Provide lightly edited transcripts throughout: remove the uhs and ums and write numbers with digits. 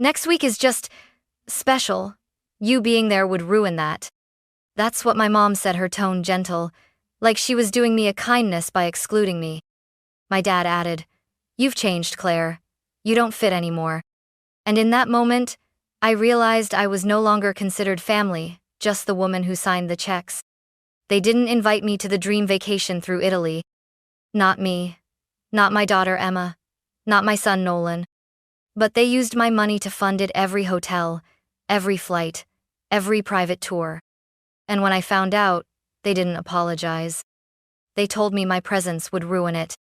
Next week is just special. You being there would ruin that. That's what my mom said, her tone gentle, like she was doing me a kindness by excluding me. My dad added, "You've changed, Claire. You don't fit anymore." And in that moment, I realized I was no longer considered family, just the woman who signed the checks. They didn't invite me to the dream vacation through Italy. Not me. Not my daughter Emma. Not my son Nolan. But they used my money to fund it, every hotel, every flight, every private tour. And when I found out, they didn't apologize. They told me my presence would ruin it.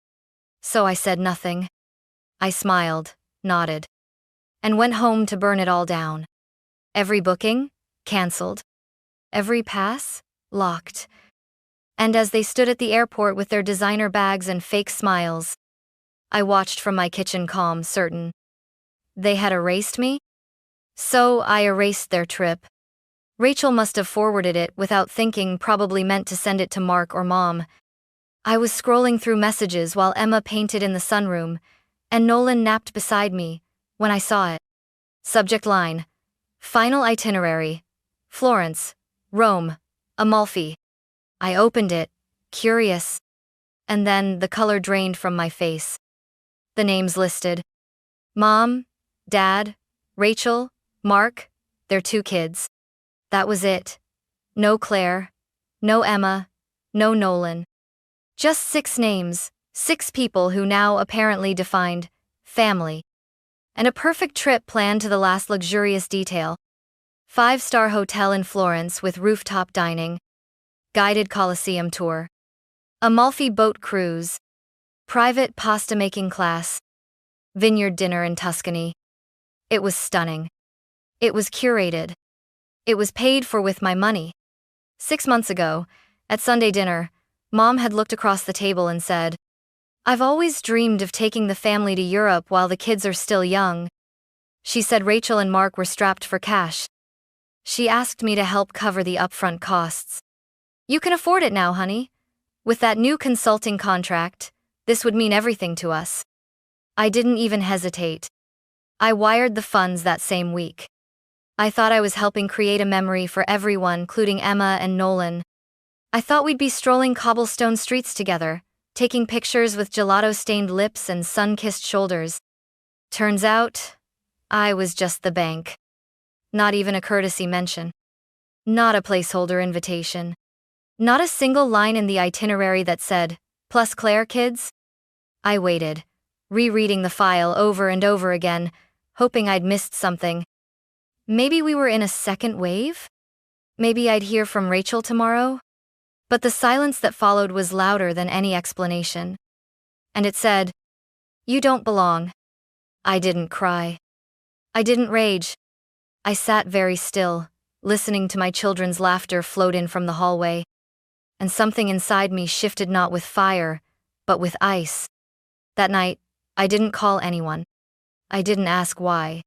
So I said nothing. I smiled, nodded, and went home to burn it all down. Every booking, canceled. Every pass, locked. And as they stood at the airport with their designer bags and fake smiles, I watched from my kitchen, calm, certain. They had erased me? So I erased their trip. Rachel must have forwarded it without thinking, probably meant to send it to Mark or Mom. I was scrolling through messages while Emma painted in the sunroom, and Nolan napped beside me, when I saw it. Subject line: Final itinerary. Florence, Rome, Amalfi. I opened it, curious. And then the color drained from my face. The names listed: Mom, Dad, Rachel, Mark, their 2 kids. That was it. No Claire, no Emma, no Nolan. Just 6 names, 6 people who now apparently defined family. And a perfect trip planned to the last luxurious detail. 5-star hotel in Florence with rooftop dining. Guided Colosseum tour. Amalfi boat cruise. Private pasta-making class. Vineyard dinner in Tuscany. It was stunning. It was curated. It was paid for with my money. 6 months ago, at Sunday dinner, Mom had looked across the table and said, "I've always dreamed of taking the family to Europe while the kids are still young." She said Rachel and Mark were strapped for cash. She asked me to help cover the upfront costs. "You can afford it now, honey. With that new consulting contract, this would mean everything to us." I didn't even hesitate. I wired the funds that same week. I thought I was helping create a memory for everyone, including Emma and Nolan. I thought we'd be strolling cobblestone streets together, taking pictures with gelato-stained lips and sun-kissed shoulders. Turns out, I was just the bank. Not even a courtesy mention. Not a placeholder invitation. Not a single line in the itinerary that said, "Plus Claire, kids." I waited, rereading the file over and over again, hoping I'd missed something. Maybe we were in a second wave? Maybe I'd hear from Rachel tomorrow? But the silence that followed was louder than any explanation. And it said, "You don't belong." I didn't cry. I didn't rage. I sat very still, listening to my children's laughter float in from the hallway. And something inside me shifted, not with fire, but with ice. That night, I didn't call anyone. I didn't ask why.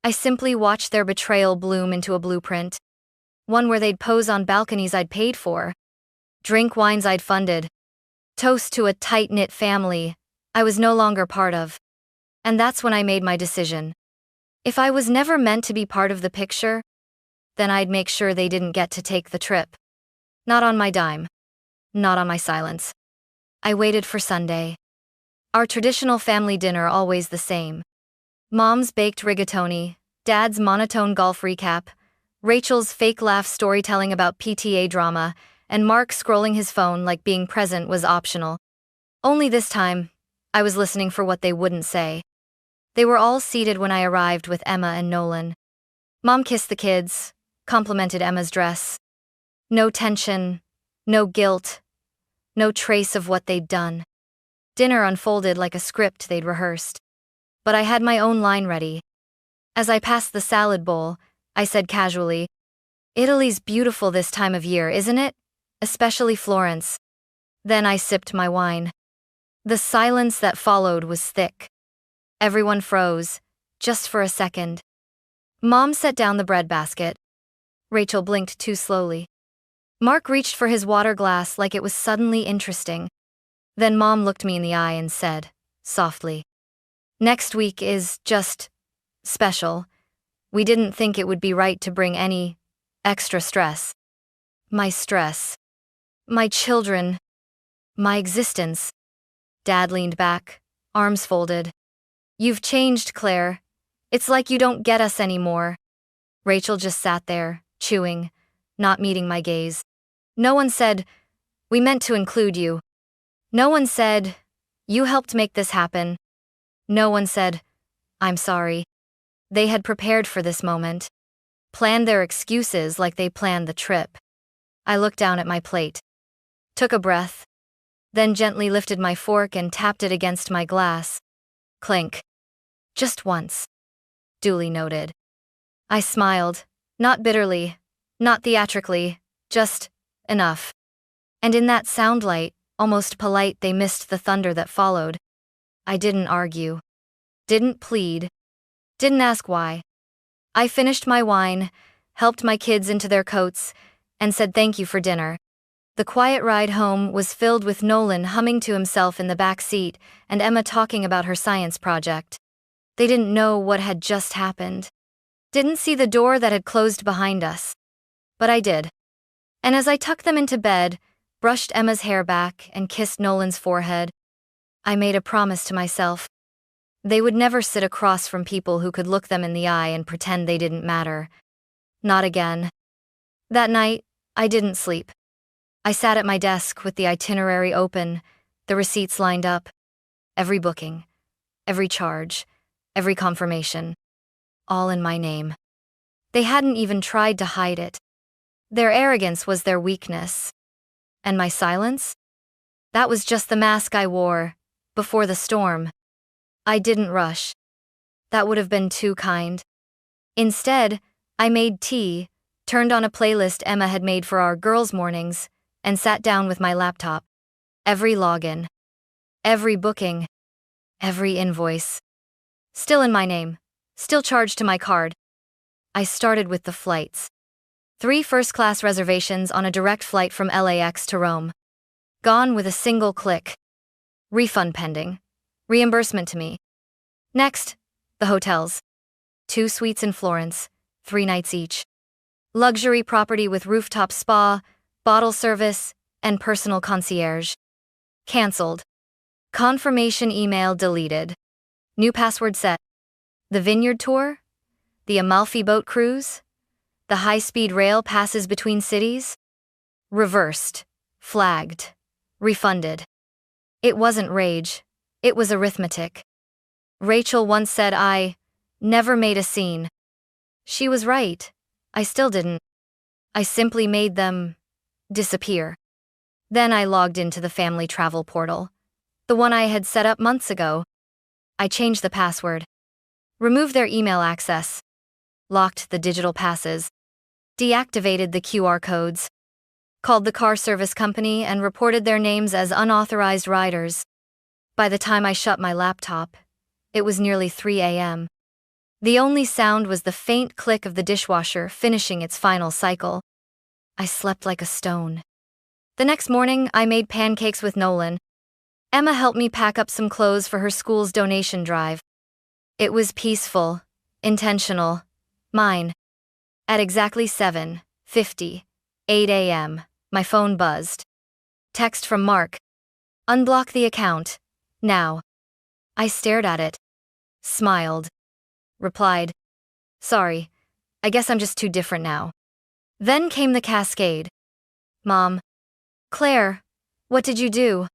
I simply watched their betrayal bloom into a blueprint. One where they'd pose on balconies I'd paid for, drink wines I'd funded, toast to a tight-knit family I was no longer part of. And that's when I made my decision. If I was never meant to be part of the picture, then I'd make sure they didn't get to take the trip. Not on my dime. Not on my silence. I waited for Sunday. Our traditional family dinner, always the same. Mom's baked rigatoni, Dad's monotone golf recap, Rachel's fake laugh storytelling about PTA drama, and Mark scrolling his phone like being present was optional. Only this time, I was listening for what they wouldn't say. They were all seated when I arrived with Emma and Nolan. Mom kissed the kids, complimented Emma's dress. No tension, no guilt, no trace of what they'd done. Dinner unfolded like a script they'd rehearsed. But I had my own line ready. As I passed the salad bowl, I said casually, "Italy's beautiful this time of year, isn't it? Especially Florence." Then I sipped my wine. The silence that followed was thick. Everyone froze, just for a second. Mom set down the bread basket. Rachel blinked too slowly. Mark reached for his water glass like it was suddenly interesting. Then Mom looked me in the eye and said, softly, "Next week is just special. We didn't think it would be right to bring any extra stress. My stress. My children. My existence. Dad leaned back, arms folded. You've changed, Claire. It's like you don't get us anymore. Rachel just sat there, chewing, not meeting my gaze. No one said, we meant to include you. No one said, you helped make this happen. No one said, I'm sorry. They had prepared for this moment. Planned their excuses like they planned the trip. I looked down at my plate. Took a breath. Then gently lifted my fork and tapped it against my glass. Clink. Just once. Duly noted. I smiled, not bitterly, not theatrically, just enough. And in that soundlight, almost polite, they missed the thunder that followed. I didn't argue. Didn't plead. Didn't ask why. I finished my wine, helped my kids into their coats, and said thank you for dinner. The quiet ride home was filled with Nolan humming to himself in the back seat and Emma talking about her science project. They didn't know what had just happened. Didn't see the door that had closed behind us. But I did. And as I tucked them into bed, brushed Emma's hair back and kissed Nolan's forehead, I made a promise to myself. They would never sit across from people who could look them in the eye and pretend they didn't matter. Not again. That night, I didn't sleep. I sat at my desk with the itinerary open, the receipts lined up. Every booking, every charge, every confirmation. All in my name. They hadn't even tried to hide it. Their arrogance was their weakness. And my silence? That was just the mask I wore, before the storm. I didn't rush. That would have been too kind. Instead, I made tea, turned on a playlist Emma had made for our girls' mornings, and sat down with my laptop. Every login. Every booking. Every invoice. Still in my name. Still charged to my card. I started with the flights. 3 first-class reservations on a direct flight from LAX to Rome. Gone with a single click. Refund pending. Reimbursement to me. Next, the hotels. 2 suites in Florence, 3 nights each. Luxury property with rooftop spa, bottle service, and personal concierge. Cancelled. Confirmation email deleted. New password set. The vineyard tour? The Amalfi boat cruise? The high-speed rail passes between cities? Reversed. Flagged. Refunded. It wasn't rage. It was arithmetic. Rachel once said I never made a scene. She was right. I still didn't. I simply made them disappear. Then I logged into the family travel portal. The one I had set up months ago. I changed the password. Removed their email access. Locked the digital passes. Deactivated the QR codes. Called the car service company and reported their names as unauthorized riders. By the time I shut my laptop, it was nearly 3 a.m. The only sound was the faint click of the dishwasher finishing its final cycle. I slept like a stone. The next morning, I made pancakes with Nolan. Emma helped me pack up some clothes for her school's donation drive. It was peaceful, intentional, mine. At exactly 7:50, 8 a.m., my phone buzzed. Text from Mark. Unblock the account. Now. I stared at it. Smiled. Replied. Sorry. I guess I'm just too different now. Then came the cascade. Mom. Claire. What did you do?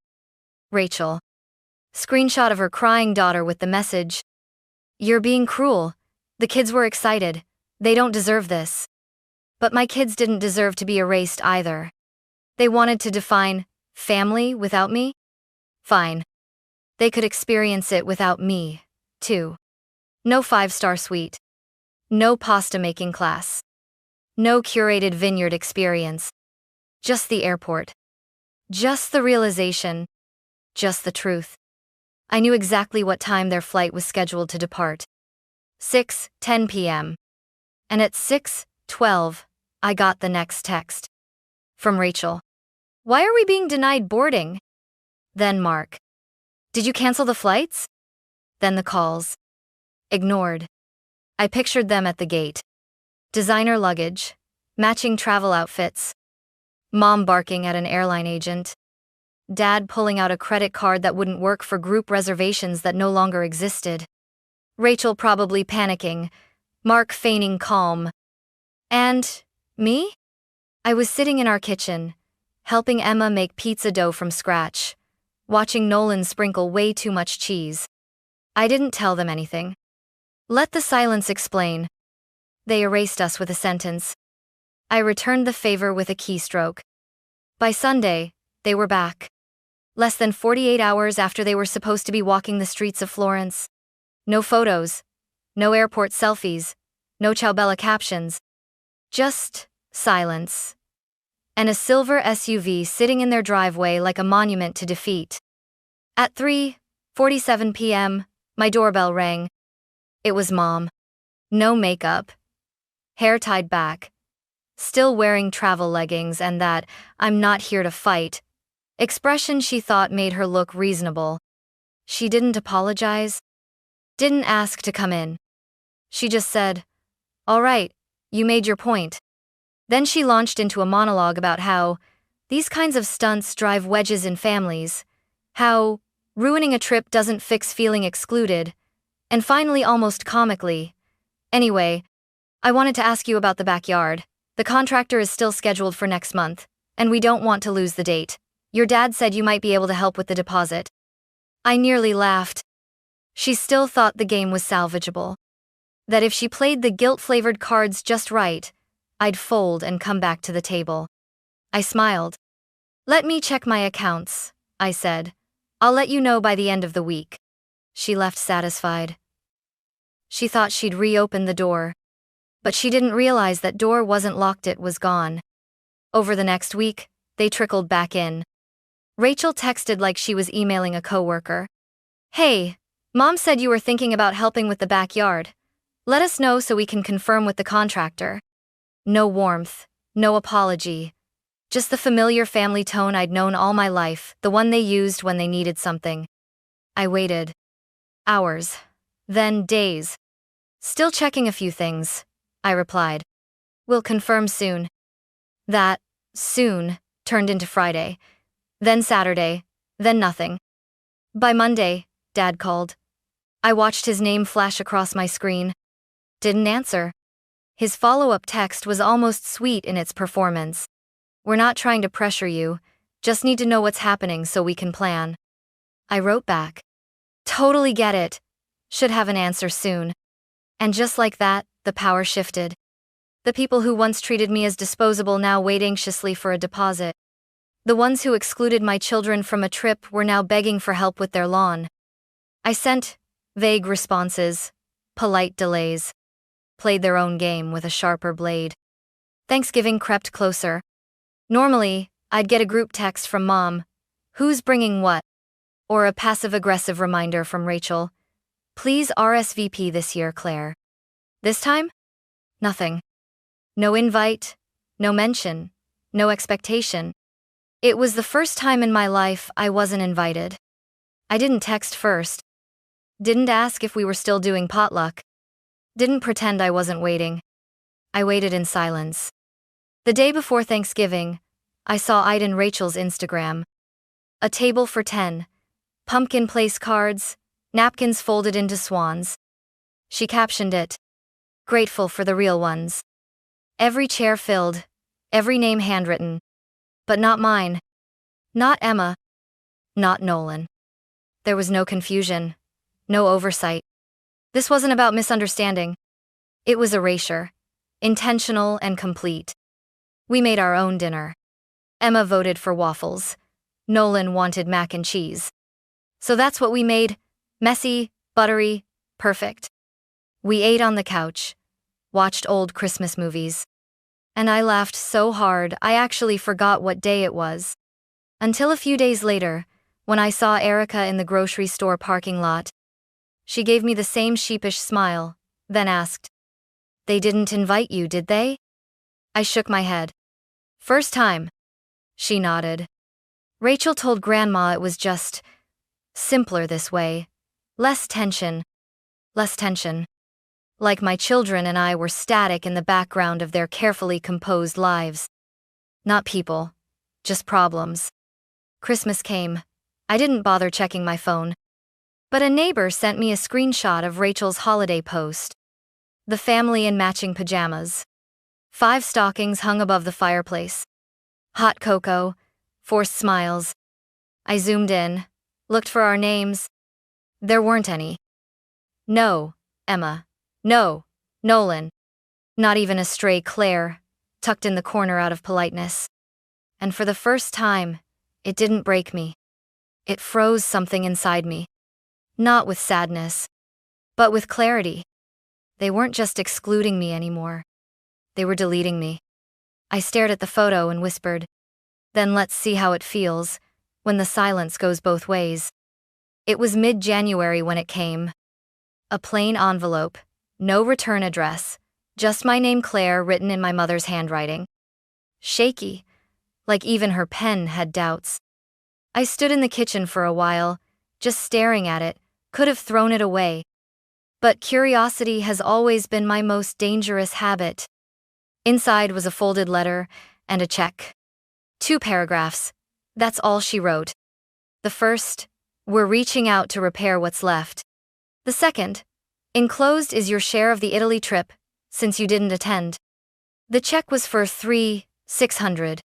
Rachel. Screenshot of her crying daughter with the message. You're being cruel. The kids were excited. They don't deserve this. But my kids didn't deserve to be erased either. They wanted to define family without me? Fine. They could experience it without me, too. No 5-star suite. No pasta-making class. No curated vineyard experience. Just the airport. Just the realization. Just the truth. I knew exactly what time their flight was scheduled to depart. 6:10 p.m. And at 6:12, I got the next text. From Rachel. Why are we being denied boarding? Then Mark. Did you cancel the flights? Then the calls. Ignored. I pictured them at the gate. Designer luggage, matching travel outfits, mom barking at an airline agent, dad pulling out a credit card that wouldn't work for group reservations that no longer existed, Rachel probably panicking, Mark feigning calm. And me? I was sitting in our kitchen, helping Emma make pizza dough from scratch, watching Nolan sprinkle way too much cheese. I didn't tell them anything. Let the silence explain. They erased us with a sentence. I returned the favor with a keystroke. By Sunday, they were back. Less than 48 hours after they were supposed to be walking the streets of Florence. No photos, no airport selfies, no Ciao Bella captions. Just silence. And a silver SUV sitting in their driveway like a monument to defeat. At 3:47 p.m., my doorbell rang. It was Mom. No makeup. Hair tied back. Still wearing travel leggings and that "I'm not here to fight" expression she thought made her look reasonable. She didn't apologize. Didn't ask to come in. She just said, "All right, you made your point." Then she launched into a monologue about how these kinds of stunts drive wedges in families, how ruining a trip doesn't fix feeling excluded, and finally, almost comically, "Anyway, I wanted to ask you about the backyard. The contractor is still scheduled for next month, and we don't want to lose the date. Your dad said you might be able to help with the deposit." I nearly laughed. She still thought the game was salvageable. That if she played the guilt-flavored cards just right, I'd fold and come back to the table. I smiled. "Let me check my accounts," I said. "I'll let you know by the end of the week." She left satisfied. She thought she'd reopen the door. But she didn't realize that door wasn't locked, it was gone. Over the next week, they trickled back in. Rachel texted like she was emailing a coworker. "Hey, Mom said you were thinking about helping with the backyard. Let us know so we can confirm with the contractor." No warmth, no apology. Just the familiar family tone I'd known all my life, the one they used when they needed something. I waited. Hours. Then days. "Still checking a few things," I replied. "We'll confirm soon." That soon turned into Friday, then Saturday, then nothing. By Monday, Dad called. I watched his name flash across my screen. Didn't answer. His follow-up text was almost sweet in its performance. "We're not trying to pressure you, just need to know what's happening so we can plan." I wrote back. "Totally get it. Should have an answer soon." And just like that, the power shifted. The people who once treated me as disposable now wait anxiously for a deposit. The ones who excluded my children from a trip were now begging for help with their lawn. I sent vague responses, polite delays, played their own game with a sharper blade. Thanksgiving crept closer. Normally, I'd get a group text from Mom, "Who's bringing what?" Or a passive-aggressive reminder from Rachel, "Please RSVP this year, Claire." This time? Nothing. No invite, no mention, no expectation. It was the first time in my life I wasn't invited. I didn't text first. Didn't ask if we were still doing potluck. Didn't pretend I wasn't waiting. I waited in silence. The day before Thanksgiving, I saw Iden Rachel's Instagram. A table for 10. Pumpkin place cards, napkins folded into swans. She captioned it, "Grateful for the real ones." Every chair filled, every name handwritten. But not mine. Not Emma. Not Nolan. There was no confusion, no oversight. This wasn't about misunderstanding. It was erasure, intentional and complete. We made our own dinner. Emma voted for waffles. Nolan wanted mac and cheese. So that's what we made, messy, buttery, perfect. We ate on the couch, watched old Christmas movies. And I laughed so hard I actually forgot what day it was. Until a few days later, when I saw Erica in the grocery store parking lot. She gave me the same sheepish smile, then asked, "They didn't invite you, did they?" I shook my head. "First time." She nodded. Rachel told Grandma it was just simpler this way. Less tension. Less tension. like my children and I were static in the background of their carefully composed lives. Not people, just problems. Christmas came. I didn't bother checking my phone. But a neighbor sent me a screenshot of Rachel's holiday post. The family in matching pajamas. 5 stockings hung above the fireplace. Hot cocoa, forced smiles. I zoomed in, looked for our names. There weren't any. No, Emma. No, Nolan. Not even a stray Claire, tucked in the corner out of politeness. And for the first time, it didn't break me. It froze something inside me. Not with sadness, but with clarity. They weren't just excluding me anymore. They were deleting me. I stared at the photo and whispered, "Then let's see how it feels when the silence goes both ways." It was mid-January when it came. A plain envelope, no return address, just my name Claire written in my mother's handwriting. Shaky, like even her pen had doubts. I stood in the kitchen for a while, just staring at it, could have thrown it away. But curiosity has always been my most dangerous habit. Inside was a folded letter and a check. 2 paragraphs. That's all she wrote. The first, "We're reaching out to repair what's left." The second, "Enclosed is your share of the Italy trip, since you didn't attend." The check was for $3,600.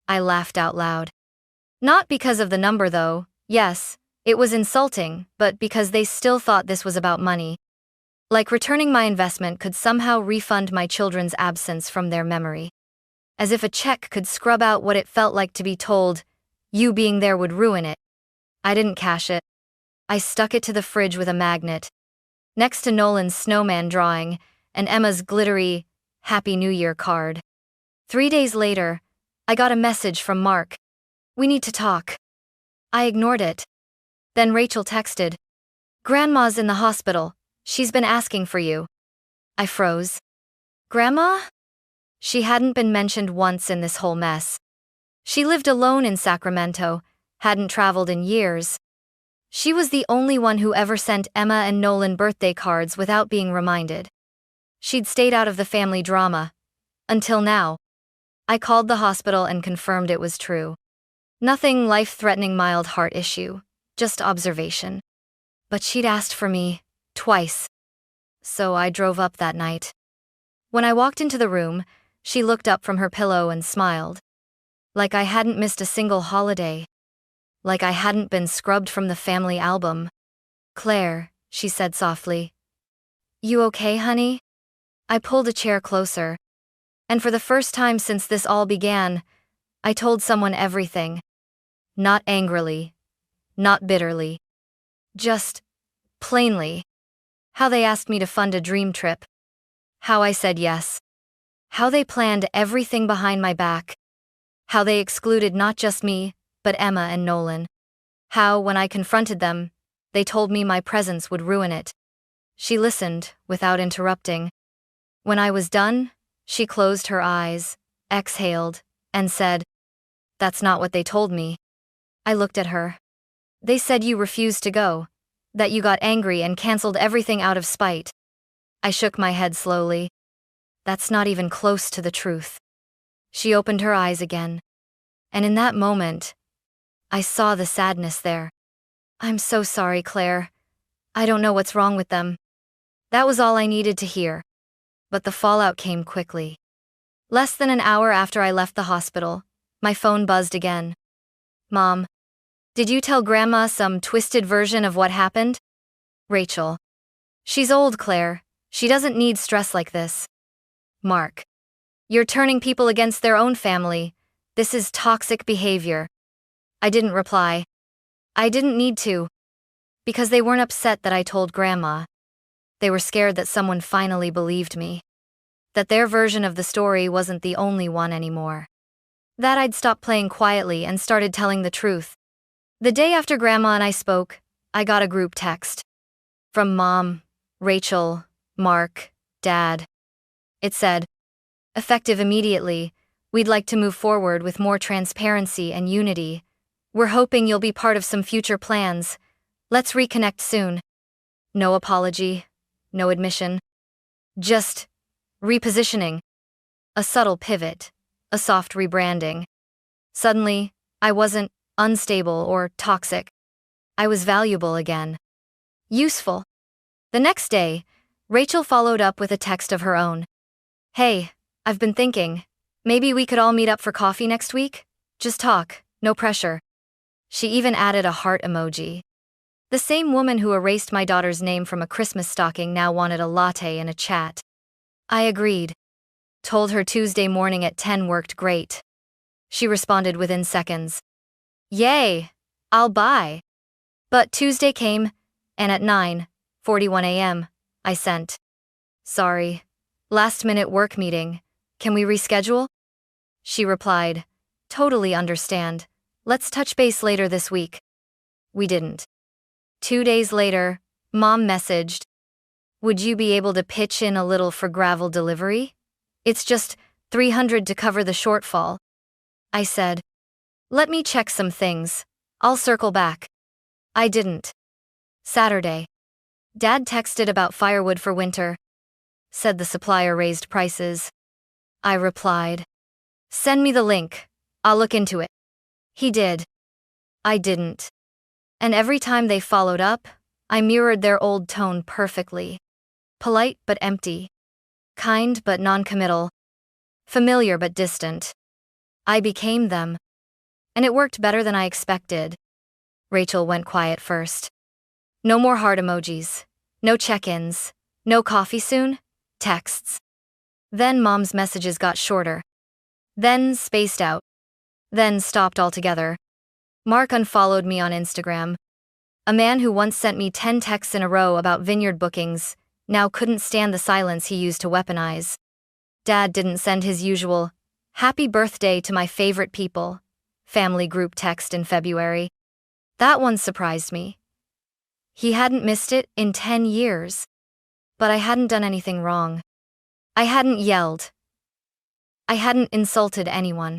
I laughed out loud. Not because of the number though, yes, it was insulting, but because they still thought this was about money. Like returning my investment could somehow refund my children's absence from their memory. As if a check could scrub out what it felt like to be told, "You being there would ruin it." I didn't cash it. I stuck it to the fridge with a magnet, next to Nolan's snowman drawing and Emma's glittery Happy New Year card. 3 days later, I got a message from Mark. "We need to talk." I ignored it. Then Rachel texted, "Grandma's in the hospital. She's been asking for you." I froze. Grandma? She hadn't been mentioned once in this whole mess. She lived alone in Sacramento, hadn't traveled in years. She was the only one who ever sent Emma and Nolan birthday cards without being reminded. She'd stayed out of the family drama. Until now. I called the hospital and confirmed it was true. Nothing life-threatening, mild heart issue, just observation. But she'd asked for me, twice. So I drove up that night. When I walked into the room, she looked up from her pillow and smiled. Like I hadn't missed a single holiday. Like I hadn't been scrubbed from the family album. "Claire," she said softly. "You okay, honey?" I pulled a chair closer. And for the first time since this all began, I told someone everything. Not angrily. Not bitterly. Just plainly. How they asked me to fund a dream trip. How I said yes. How they planned everything behind my back. How they excluded not just me, but Emma and Nolan. How, when I confronted them, they told me my presence would ruin it. She listened, without interrupting. When I was done, she closed her eyes, exhaled, and said, "That's not what they told me." I looked at her. "They said you refused to go, that you got angry and canceled everything out of spite." I shook my head slowly. "That's not even close to the truth." She opened her eyes again. And in that moment, I saw the sadness there. "I'm so sorry, Claire. I don't know what's wrong with them." That was all I needed to hear. But the fallout came quickly. Less than an hour after I left the hospital, my phone buzzed again. "Mom, did you tell Grandma some twisted version of what happened?" Rachel. "She's old, Claire. She doesn't need stress like this." Mark. "You're turning people against their own family. This is toxic behavior." I didn't reply. I didn't need to. Because they weren't upset that I told Grandma. They were scared that someone finally believed me. That their version of the story wasn't the only one anymore. That I'd stopped playing quietly and started telling the truth. The day after Grandma and I spoke, I got a group text. From Mom, Rachel, Mark, Dad. It said, "Effective immediately, we'd like to move forward with more transparency and unity. We're hoping you'll be part of some future plans. Let's reconnect soon." No apology, no admission. Just repositioning. A subtle pivot. A soft rebranding. Suddenly, I wasn't unstable or toxic. I was valuable again. Useful. The next day, Rachel followed up with a text of her own. Hey, I've been thinking. Maybe we could all meet up for coffee next week? Just talk, no pressure. She even added a heart emoji. The same woman who erased my daughter's name from a Christmas stocking now wanted a latte and a chat. I agreed. Told her Tuesday morning at 10 worked great. She responded within seconds. Yay, I'll buy. But Tuesday came, and at 9:41 a.m., I sent. Sorry. Last-minute work meeting. Can we reschedule? She replied, totally understand. Let's touch base later this week. We didn't. 2 days later, Mom messaged, would you be able to pitch in a little for gravel delivery? It's just $300 to cover the shortfall. I said, let me check some things. I'll circle back. I didn't. Saturday. Dad texted about firewood for winter. Said the supplier raised prices. I replied, send me the link. I'll look into it. He did. I didn't. And every time they followed up, I mirrored their old tone perfectly. Polite but empty. Kind but non-committal. Familiar but distant. I became them. And it worked better than I expected. Rachel went quiet first. No more heart emojis. No check-ins. No coffee soon? Texts. Then Mom's messages got shorter. Then spaced out. Then stopped altogether. Mark unfollowed me on Instagram. A man who once sent me 10 texts in a row about vineyard bookings now couldn't stand the silence he used to weaponize. Dad didn't send his usual, happy birthday to my favorite people, family group text in February. That one surprised me. He hadn't missed it in 10 years. But I hadn't done anything wrong. I hadn't yelled. I hadn't insulted anyone.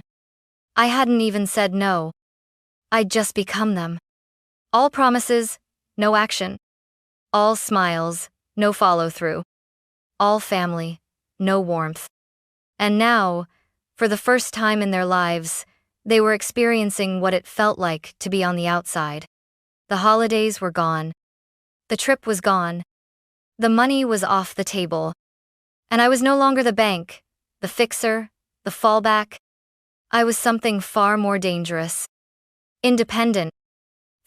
I hadn't even said no. I'd just become them. All promises, no action. All smiles, no follow-through. All family, no warmth. And now, for the first time in their lives, they were experiencing what it felt like to be on the outside. The holidays were gone. The trip was gone. The money was off the table. And I was no longer the bank, the fixer, the fallback. I was something far more dangerous. Independent.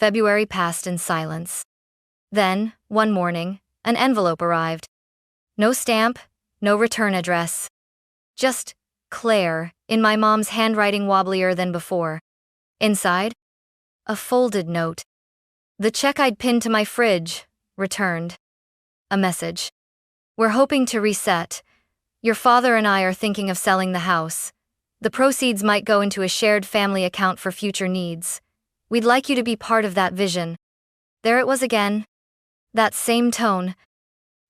February passed in silence. Then, one morning, an envelope arrived. No stamp, no return address. Just Claire, in my mom's handwriting wobblier than before. Inside, a folded note. The check I'd pinned to my fridge, returned. A message. We're hoping to reset. Your father and I are thinking of selling the house. The proceeds might go into a shared family account for future needs. We'd like you to be part of that vision. There it was again. That same tone.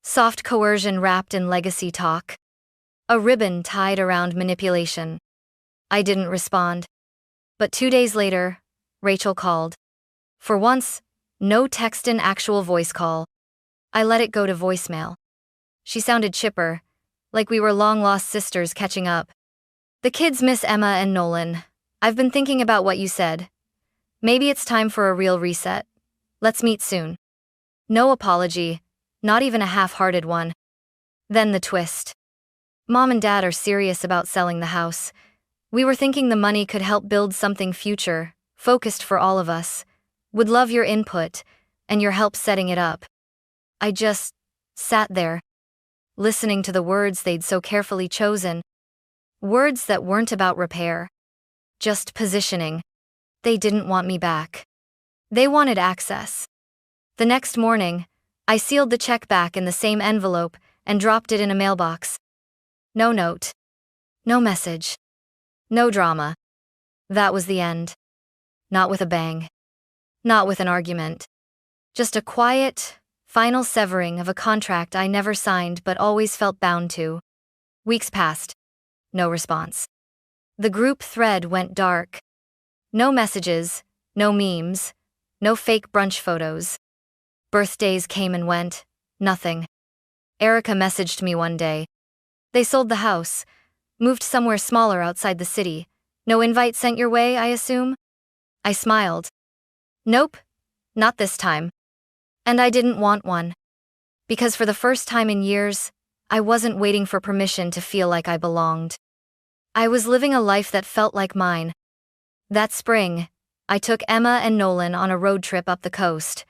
Soft coercion wrapped in legacy talk. A ribbon tied around manipulation. I didn't respond. But 2 days later, Rachel called. For once, no text and actual voice call. I let it go to voicemail. She sounded chipper, like we were long-lost sisters catching up. The kids miss Emma and Nolan. I've been thinking about what you said. Maybe it's time for a real reset. Let's meet soon. No apology, not even a half-hearted one. Then the twist. Mom and Dad are serious about selling the house. We were thinking the money could help build something future, focused for all of us. Would love your input, and your help setting it up. I just sat there, listening to the words they'd so carefully chosen. Words that weren't about repair. Just positioning. They didn't want me back. They wanted access. The next morning, I sealed the check back in the same envelope and dropped it in a mailbox. No note. No message. No drama. That was the end. Not with a bang. Not with an argument. Just a quiet, final severing of a contract I never signed but always felt bound to. Weeks passed. No response. The group thread went dark. No messages, no memes, no fake brunch photos. Birthdays came and went, nothing. Erica messaged me one day. They sold the house, moved somewhere smaller outside the city. No invite sent your way, I assume? I smiled. Nope, not this time. And I didn't want one. Because for the first time in years, I wasn't waiting for permission to feel like I belonged. I was living a life that felt like mine. That spring, I took Emma and Nolan on a road trip up the coast.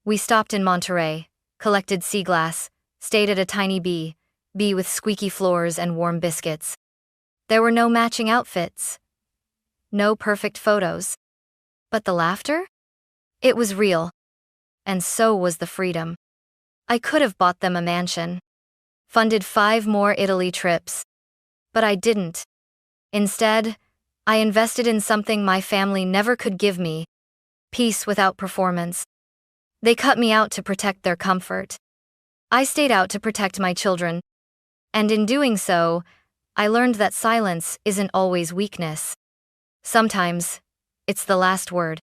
We stopped in Monterey, collected sea glass, stayed at a tiny B with squeaky floors and warm biscuits. There were no matching outfits. No perfect photos. But the laughter? It was real. And so was the freedom. I could have bought them a mansion. Funded 5 more Italy trips. But I didn't. Instead, I invested in something my family never could give me: peace without performance. They cut me out to protect their comfort. I stayed out to protect my children. And in doing so, I learned that silence isn't always weakness. Sometimes, it's the last word.